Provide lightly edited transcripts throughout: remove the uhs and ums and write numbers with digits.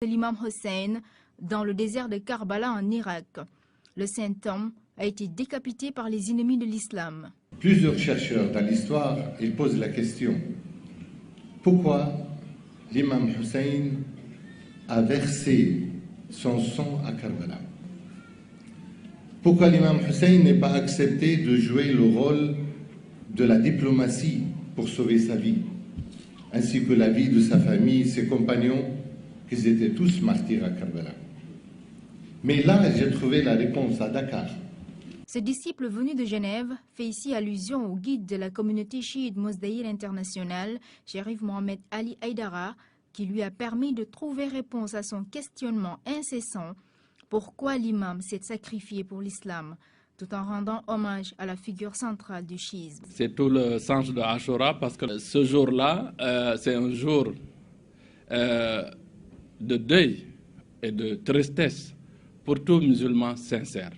de l'imam Hussein dans le désert de Karbala en Irak. Le saint homme a été décapité par les ennemis de l'islam. Plusieurs chercheurs dans l'histoire, ils posent la question: pourquoi l'imam Hussein a versé son sang à Karbala? Pourquoi l'imam Hussein n'est pas accepté de jouer le rôle de la diplomatie pour sauver sa vie, ainsi que la vie de sa famille, ses compagnons, qu'ils étaient tous martyrs à Karbala? Mais là, j'ai trouvé la réponse à Dakar. Ce disciple venu de Genève fait ici allusion au guide de la communauté chiite Mosdaïr internationale, Sherif Mohamed Ali Haïdara, qui lui a permis de trouver réponse à son questionnement incessant: pourquoi l'imam s'est sacrifié pour l'islam, tout en rendant hommage à la figure centrale du chiisme. C'est tout le sens de Ashura, parce que ce jour-là, c'est un jour de deuil et de tristesse pour tout musulman sincère.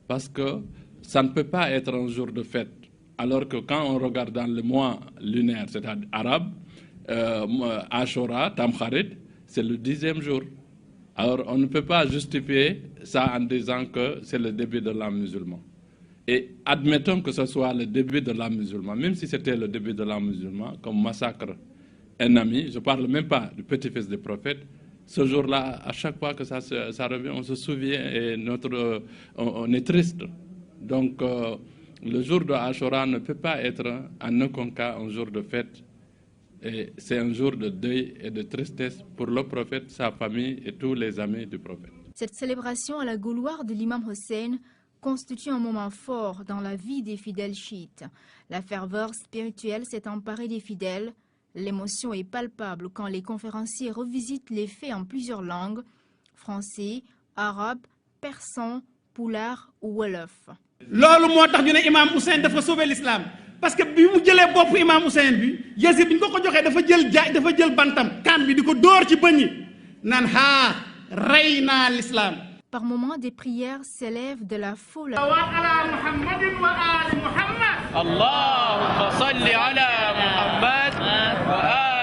Parce que ça ne peut pas être un jour de fête. Alors que quand on regarde dans le mois lunaire, c'est-à-dire arabe, Ashura, Tamkharit, c'est le 10e jour. Alors on ne peut pas justifier ça en disant que c'est le début de l'an musulman. Et admettons que ce soit le début de l'an musulman, même si c'était le début de l'an musulman, comme massacre un ami, je ne parle même pas du petit-fils du prophète. Ce jour-là, à chaque fois que ça revient, on se souvient et on est triste. Donc, le jour de Ashura ne peut pas être en aucun cas un jour de fête. Et c'est un jour de deuil et de tristesse pour le prophète, sa famille et tous les amis du prophète. Cette célébration à la gloire de l'imam Hussein constitue un moment fort dans la vie des fidèles chiites. La ferveur spirituelle s'est emparée des fidèles. L'émotion est palpable quand les conférenciers revisitent les faits en plusieurs langues: français, arabe, persan, pulaar ou wolof. loolu moo tax ñu ne imam Hussein dafa sauver l'islam, parce que bi mu jëlee bopp imam Hussein bi, Yazid bi ñu ko joxee dafa jël bantam kan bi di ko dóor ci bëñ yi naan haa rey naa l'islam. Par moments, des prières s'élèvent de la foule. Allahumma salli ala Muhammad wa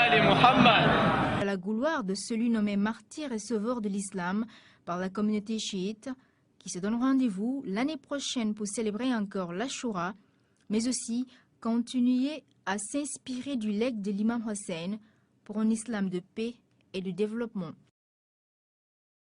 ali Muhammad. À la gloire de celui nommé martyr et sauveur de l'islam par la communauté chiite, qui se donne rendez-vous l'année prochaine pour célébrer encore l'Ashura, mais aussi continuer à s'inspirer du legs de l'imam Hussein pour un islam de paix et de développement.